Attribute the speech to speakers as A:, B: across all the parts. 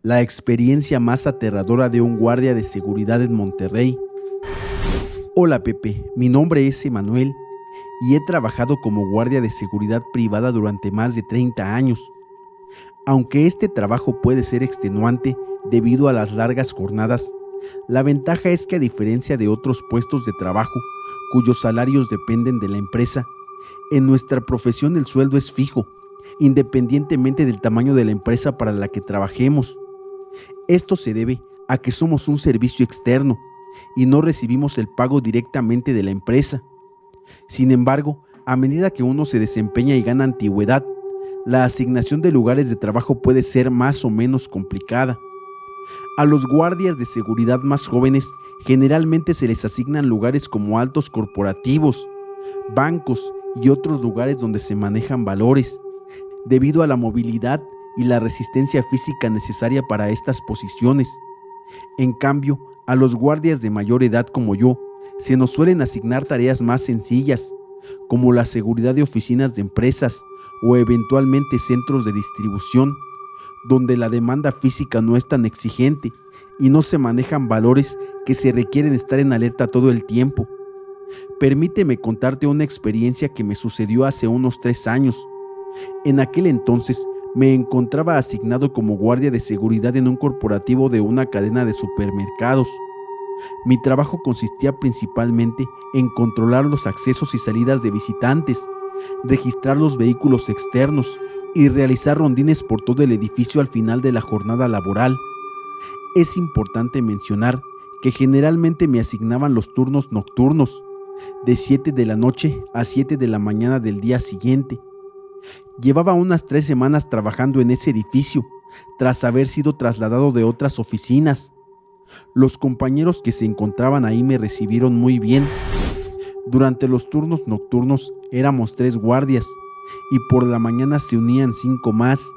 A: La experiencia más aterradora de un guardia de seguridad en Monterrey. Hola Pepe, mi nombre es Emanuel y he trabajado como guardia de seguridad privada durante más de 30 años. Aunque este trabajo puede ser extenuante debido a las largas jornadas, la ventaja es que a diferencia de otros puestos de trabajo cuyos salarios dependen de la empresa, en nuestra profesión el sueldo es fijo, independientemente del tamaño de la empresa para la que trabajemos. Esto se debe a que somos un servicio externo y no recibimos el pago directamente de la empresa. Sin embargo, a medida que uno se desempeña y gana antigüedad, la asignación de lugares de trabajo puede ser más o menos complicada. A los guardias de seguridad más jóvenes generalmente se les asignan lugares como altos corporativos, bancos y otros lugares donde se manejan valores, debido a la movilidad y la resistencia física necesaria para estas posiciones. En cambio, a los guardias de mayor edad como yo, se nos suelen asignar tareas más sencillas, como la seguridad de oficinas de empresas o eventualmente centros de distribución, donde la demanda física no es tan exigente y no se manejan valores que se requieren estar en alerta todo el tiempo. Permíteme contarte una experiencia que me sucedió hace unos 3 años. En aquel entonces me encontraba asignado como guardia de seguridad en un corporativo de una cadena de supermercados. Mi trabajo consistía principalmente en controlar los accesos y salidas de visitantes, registrar los vehículos externos y realizar rondines por todo el edificio al final de la jornada laboral. Es importante mencionar que generalmente me asignaban los turnos nocturnos, de 7 de la noche a 7 de la mañana del día siguiente. Llevaba unas 3 semanas trabajando en ese edificio, tras haber sido trasladado de otras oficinas. Los compañeros que se encontraban ahí me recibieron muy bien. Durante los turnos nocturnos éramos 3 guardias y por la mañana se unían 5 más.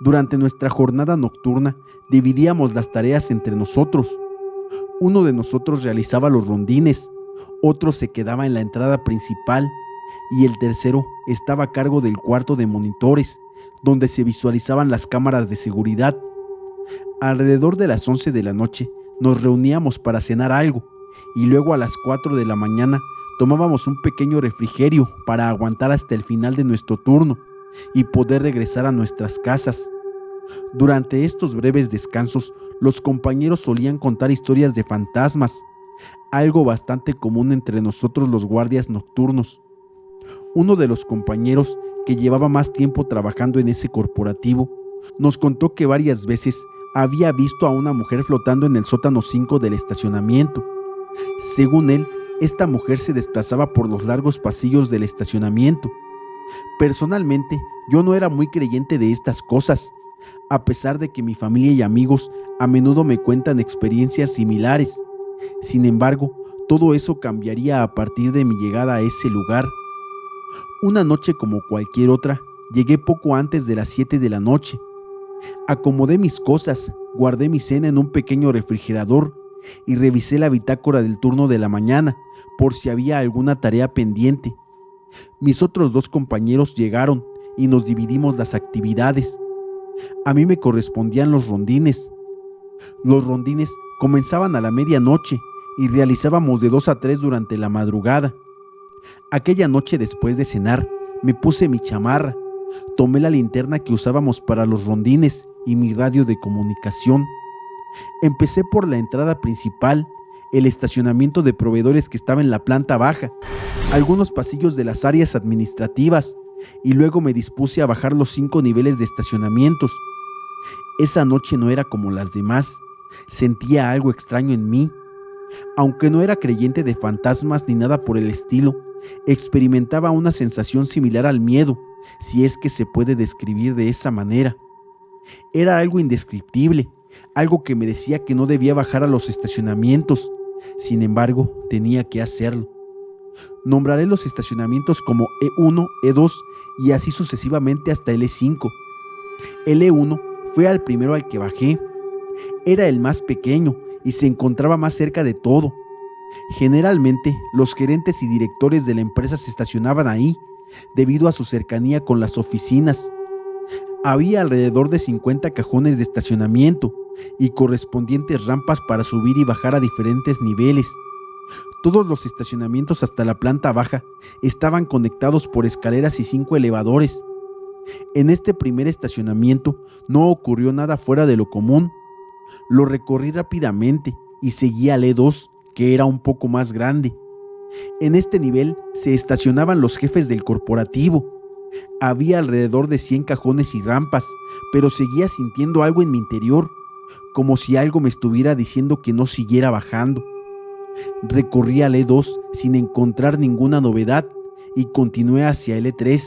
A: Durante nuestra jornada nocturna dividíamos las tareas entre nosotros. Uno de nosotros realizaba los rondines, otro se quedaba en la entrada principal y el tercero estaba a cargo del cuarto de monitores, donde se visualizaban las cámaras de seguridad. Alrededor de las 11 de la noche nos reuníamos para cenar algo y luego a las 4 de la mañana tomábamos un pequeño refrigerio para aguantar hasta el final de nuestro turno y poder regresar a nuestras casas. Durante estos breves descansos, los compañeros solían contar historias de fantasmas, algo bastante común entre nosotros los guardias nocturnos. Uno de los compañeros, que llevaba más tiempo trabajando en ese corporativo, nos contó que varias veces había visto a una mujer flotando en el sótano 5 del estacionamiento. Según él, esta mujer se desplazaba por los largos pasillos del estacionamiento. Personalmente, yo no era muy creyente de estas cosas, a pesar de que mi familia y amigos a menudo me cuentan experiencias similares. Sin embargo, todo eso cambiaría a partir de mi llegada a ese lugar. Una noche como cualquier otra, llegué poco antes de las 7 de la noche. Acomodé mis cosas, guardé mi cena en un pequeño refrigerador y revisé la bitácora del turno de la mañana por si había alguna tarea pendiente. Mis otros 2 compañeros llegaron y nos dividimos las actividades. A mí me correspondían los rondines. Los rondines comenzaban a la medianoche y realizábamos de 2 a 3 durante la madrugada. Aquella noche, después de cenar, me puse mi chamarra, tomé la linterna que usábamos para los rondines y mi radio de comunicación. Empecé por la entrada principal, el estacionamiento de proveedores que estaba en la planta baja, algunos pasillos de las áreas administrativas y luego me dispuse a bajar los 5 niveles de estacionamientos. Esa noche no era como las demás, sentía algo extraño en mí. Aunque no era creyente de fantasmas ni nada por el estilo, experimentaba una sensación similar al miedo, si es que se puede describir de esa manera. Era algo indescriptible, algo que me decía que no debía bajar a los estacionamientos. Sin embargo, tenía que hacerlo. Nombraré los estacionamientos como E1, E2 y así sucesivamente hasta el E5. El E1 fue al primero al que bajé. Era el más pequeño y se encontraba más cerca de todo. Generalmente, los gerentes y directores de la empresa se estacionaban ahí, debido a su cercanía con las oficinas. Había alrededor de 50 cajones de estacionamiento y correspondientes rampas para subir y bajar a diferentes niveles. Todos los estacionamientos hasta la planta baja estaban conectados por escaleras y 5 elevadores. En este primer estacionamiento no ocurrió nada fuera de lo común. Lo recorrí rápidamente y seguí al E2, que era un poco más grande. En este nivel se estacionaban los jefes del corporativo. Había alrededor de 100 cajones y rampas, pero seguía sintiendo algo en mi interior, como si algo me estuviera diciendo que no siguiera bajando. Recorrí al E2 sin encontrar ninguna novedad y continué hacia el E3.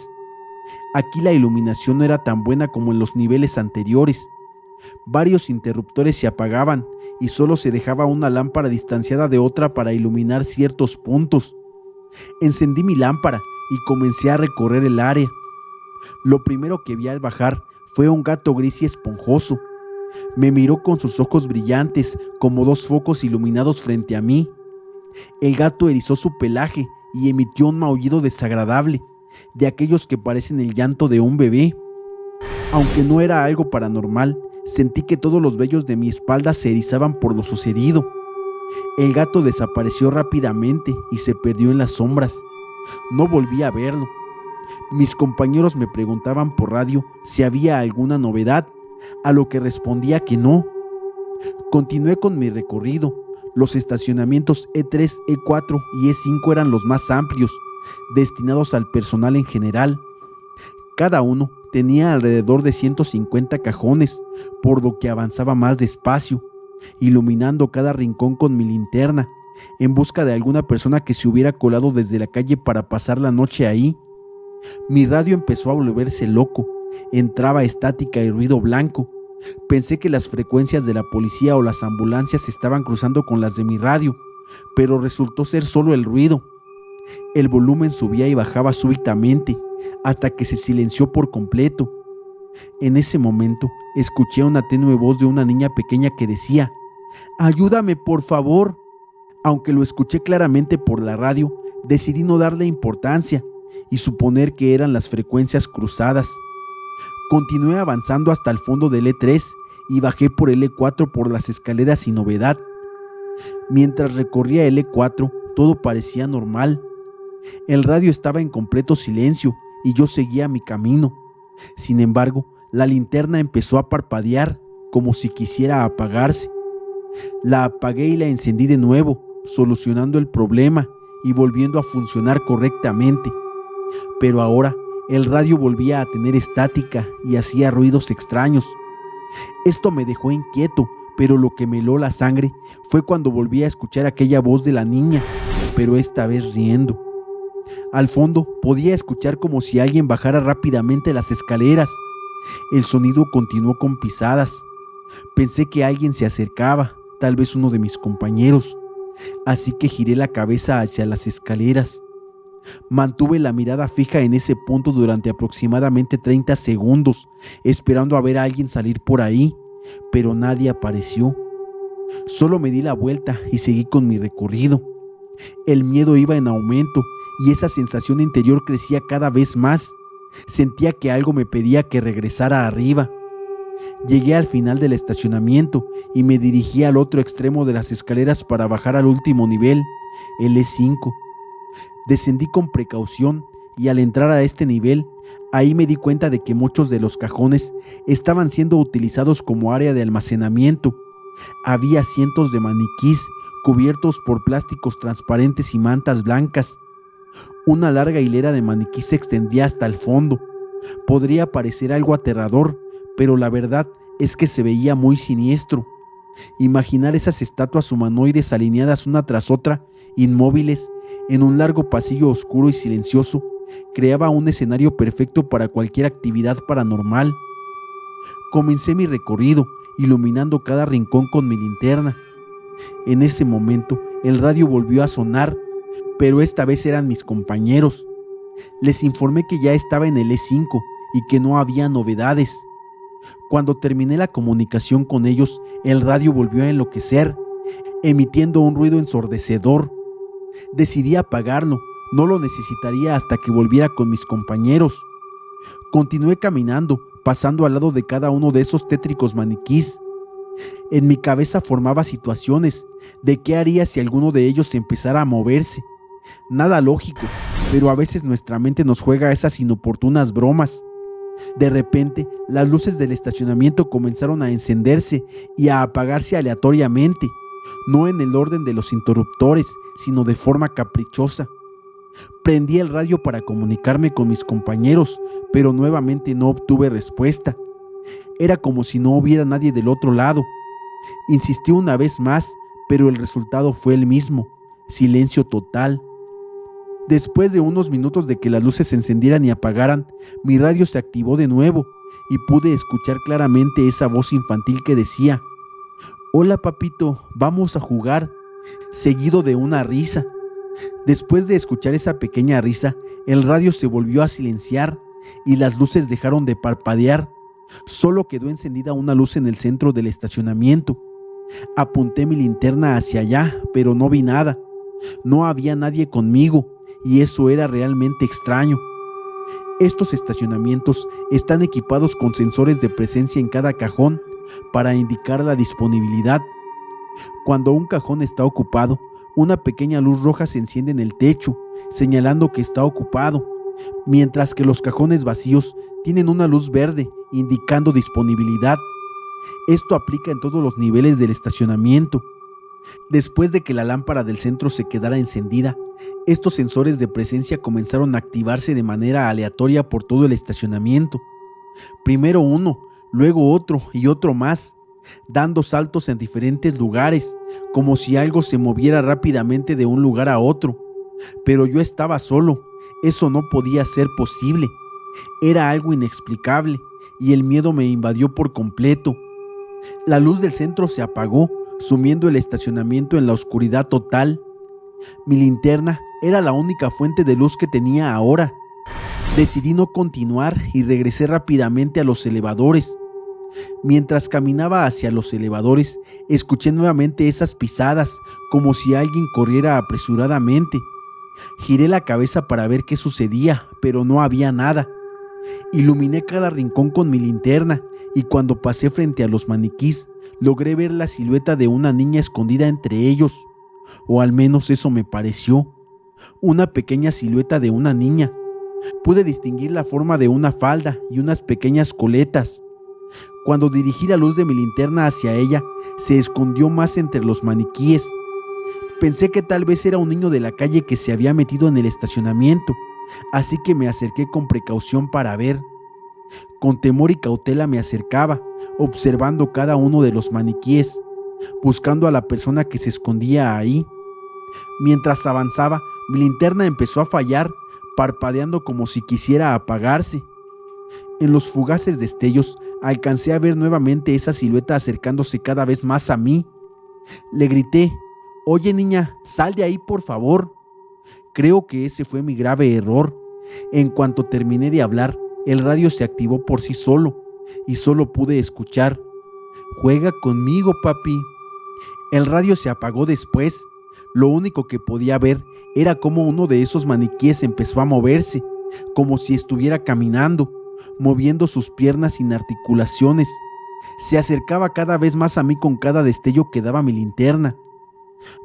A: Aquí la iluminación no era tan buena como en los niveles anteriores. Varios interruptores se apagaban y solo se dejaba una lámpara distanciada de otra para iluminar ciertos puntos. Encendí mi lámpara y comencé a recorrer el área. Lo primero que vi al bajar fue un gato gris y esponjoso. Me miró con sus ojos brillantes como 2 focos iluminados frente a mí. El gato erizó su pelaje y emitió un maullido desagradable, de aquellos que parecen el llanto de un bebé. Aunque no era algo paranormal, sentí que todos los vellos de mi espalda se erizaban por lo sucedido. El gato desapareció rápidamente y se perdió en las sombras. No volví a verlo. Mis compañeros me preguntaban por radio si había alguna novedad, a lo que respondía que no. Continué con mi recorrido. Los estacionamientos E3, E4 y E5 eran los más amplios, destinados al personal en general. Cada uno tenía alrededor de 150 cajones, por lo que avanzaba más despacio, iluminando cada rincón con mi linterna, en busca de alguna persona que se hubiera colado desde la calle para pasar la noche ahí. Mi radio empezó a volverse loco, entraba estática y ruido blanco. Pensé que las frecuencias de la policía o las ambulancias estaban cruzando con las de mi radio, pero resultó ser solo el ruido. El volumen subía y bajaba súbitamente, hasta que se silenció por completo. En ese momento, escuché una tenue voz de una niña pequeña que decía: «¡Ayúdame, por favor!». Aunque lo escuché claramente por la radio, decidí no darle importancia y suponer que eran las frecuencias cruzadas. Continué avanzando hasta el fondo del E3 y bajé por el E4 por las escaleras sin novedad. Mientras recorría el E4, todo parecía normal. El radio estaba en completo silencio y yo seguía mi camino. Sin embargo, la linterna empezó a parpadear, como si quisiera apagarse. La apagué y la encendí de nuevo, solucionando el problema y volviendo a funcionar correctamente. Pero ahora el radio volvía a tener estática y hacía ruidos extraños. Esto me dejó inquieto, pero lo que me heló la sangre fue cuando volví a escuchar aquella voz de la niña, pero esta vez riendo. Al fondo podía escuchar como si alguien bajara rápidamente las escaleras. El sonido continuó con pisadas. Pensé que alguien se acercaba, tal vez uno de mis compañeros, así que giré la cabeza hacia las escaleras. Mantuve la mirada fija en ese punto durante aproximadamente 30 segundos, esperando a ver a alguien salir por ahí, pero nadie apareció. Solo me di la vuelta y seguí con mi recorrido. El miedo iba en aumento y esa sensación interior crecía cada vez más. Sentía que algo me pedía que regresara arriba. Llegué al final del estacionamiento y me dirigí al otro extremo de las escaleras para bajar al último nivel, el E5. Descendí con precaución y al entrar a este nivel, ahí me di cuenta de que muchos de los cajones estaban siendo utilizados como área de almacenamiento. Había cientos de maniquís cubiertos por plásticos transparentes y mantas blancas. Una larga hilera de maniquís se extendía hasta el fondo. Podría parecer algo aterrador, pero la verdad es que se veía muy siniestro. Imaginar esas estatuas humanoides alineadas una tras otra, inmóviles, en un largo pasillo oscuro y silencioso, creaba un escenario perfecto para cualquier actividad paranormal. Comencé mi recorrido, iluminando cada rincón con mi linterna. En ese momento, el radio volvió a sonar, pero esta vez eran mis compañeros. Les informé que ya estaba en el E5 y que no había novedades. Cuando terminé la comunicación con ellos, el radio volvió a enloquecer, emitiendo un ruido ensordecedor. Decidí apagarlo, no lo necesitaría hasta que volviera con mis compañeros. Continué caminando, pasando al lado de cada uno de esos tétricos maniquís. En mi cabeza formaba situaciones de qué haría si alguno de ellos empezara a moverse. Nada lógico, pero a veces nuestra mente nos juega esas inoportunas bromas. De repente, las luces del estacionamiento comenzaron a encenderse y a apagarse aleatoriamente, no en el orden de los interruptores, sino de forma caprichosa. Prendí el radio para comunicarme con mis compañeros, pero nuevamente no obtuve respuesta. Era como si no hubiera nadie del otro lado. Insistí una vez más, pero el resultado fue el mismo: silencio total. Después de unos minutos de que las luces se encendieran y apagaran, mi radio se activó de nuevo y pude escuchar claramente esa voz infantil que decía: «Hola papito, vamos a jugar», seguido de una risa. Después de escuchar esa pequeña risa, el radio se volvió a silenciar y las luces dejaron de parpadear. Solo quedó encendida una luz en el centro del estacionamiento. Apunté mi linterna hacia allá, pero no vi nada. No había nadie conmigo, y eso era realmente extraño. Estos estacionamientos están equipados con sensores de presencia en cada cajón para indicar la disponibilidad. Cuando un cajón está ocupado, una pequeña luz roja se enciende en el techo, señalando que está ocupado, mientras que los cajones vacíos tienen una luz verde indicando disponibilidad. Esto aplica en todos los niveles del estacionamiento. Después de que la lámpara del centro se quedara encendida, estos sensores de presencia comenzaron a activarse de manera aleatoria por todo el estacionamiento. Primero uno, luego otro y otro más, dando saltos en diferentes lugares, como si algo se moviera rápidamente de un lugar a otro. Pero yo estaba solo, eso no podía ser posible. Era algo inexplicable y el miedo me invadió por completo. La luz del centro se apagó, sumiendo el estacionamiento en la oscuridad total. Mi linterna era la única fuente de luz que tenía ahora. Decidí no continuar y regresé rápidamente a los elevadores. Mientras caminaba hacia los elevadores, escuché nuevamente esas pisadas, como si alguien corriera apresuradamente. Giré la cabeza para ver qué sucedía, pero no había nada. Iluminé cada rincón con mi linterna y cuando pasé frente a los maniquís, logré ver la silueta de una niña escondida entre ellos, o al menos eso me pareció. Una pequeña silueta de una niña. Pude distinguir la forma de una falda y unas pequeñas coletas. Cuando dirigí la luz de mi linterna hacia ella, se escondió más entre los maniquíes. Pensé que tal vez era un niño de la calle que se había metido en el estacionamiento, así que me acerqué con precaución para ver. Con temor y cautela me acercaba, observando cada uno de los maniquíes, buscando a la persona que se escondía ahí. Mientras avanzaba, mi linterna empezó a fallar, parpadeando como si quisiera apagarse. En los fugaces destellos, alcancé a ver nuevamente esa silueta acercándose cada vez más a mí. Le grité: «Oye niña, sal de ahí por favor». Creo que ese fue mi grave error. En cuanto terminé de hablar, el radio se activó por sí solo y solo pude escuchar: «Juega conmigo, papi». El radio se apagó después. Lo único que podía ver era cómo uno de esos maniquíes empezó a moverse, como si estuviera caminando, moviendo sus piernas sin articulaciones. Se acercaba cada vez más a mí con cada destello que daba mi linterna.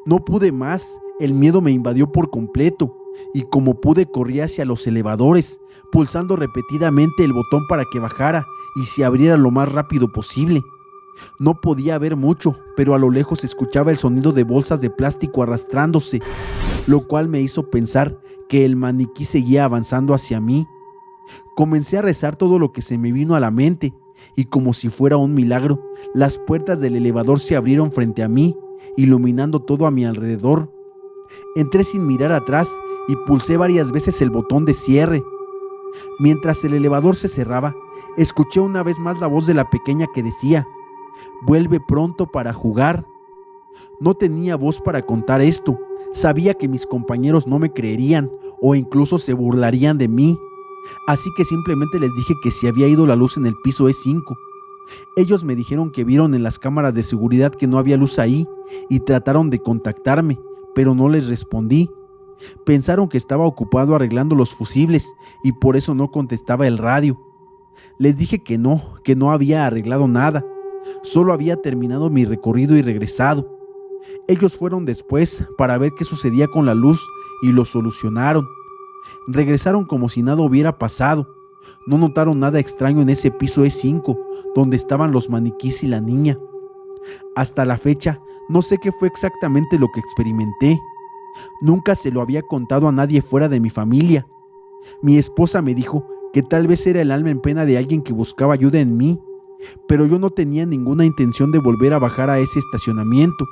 A: No pude más, el miedo me invadió por completo, y como pude corrí hacia los elevadores, pulsando repetidamente el botón para que bajara y se abriera lo más rápido posible. No podía ver mucho, pero a lo lejos escuchaba el sonido de bolsas de plástico arrastrándose, lo cual me hizo pensar que el maniquí seguía avanzando hacia mí. Comencé a rezar todo lo que se me vino a la mente, y como si fuera un milagro, las puertas del elevador se abrieron frente a mí, iluminando todo a mi alrededor. Entré sin mirar atrás y pulsé varias veces el botón de cierre. Mientras el elevador se cerraba, escuché una vez más la voz de la pequeña que decía: «Vuelve pronto para jugar». No tenía voz para contar esto. Sabía que mis compañeros no me creerían o incluso se burlarían de mí. Así que simplemente les dije que si había ido la luz en el piso E5. Ellos me dijeron que vieron en las cámaras de seguridad que no había luz ahí y trataron de contactarme, pero no les respondí. Pensaron que estaba ocupado arreglando los fusibles y por eso no contestaba el radio. Les dije que no había arreglado nada, solo había terminado mi recorrido y regresado. Ellos fueron después para ver qué sucedía con la luz y lo solucionaron. Regresaron como si nada hubiera pasado. No notaron nada extraño en ese piso E5, donde estaban los maniquís y la niña. Hasta la fecha, no sé qué fue exactamente lo que experimenté. Nunca se lo había contado a nadie fuera de mi familia. Mi esposa me dijo que tal vez era el alma en pena de alguien que buscaba ayuda en mí, pero yo no tenía ninguna intención de volver a bajar a ese estacionamiento.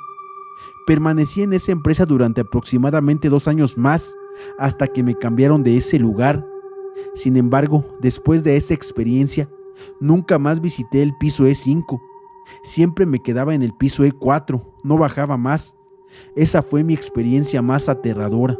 A: Permanecí en esa empresa durante aproximadamente 2 años más, hasta que me cambiaron de ese lugar. Sin embargo, después de esa experiencia, nunca más visité el piso E5. Siempre me quedaba en el piso E4, no bajaba más. Esa fue mi experiencia más aterradora.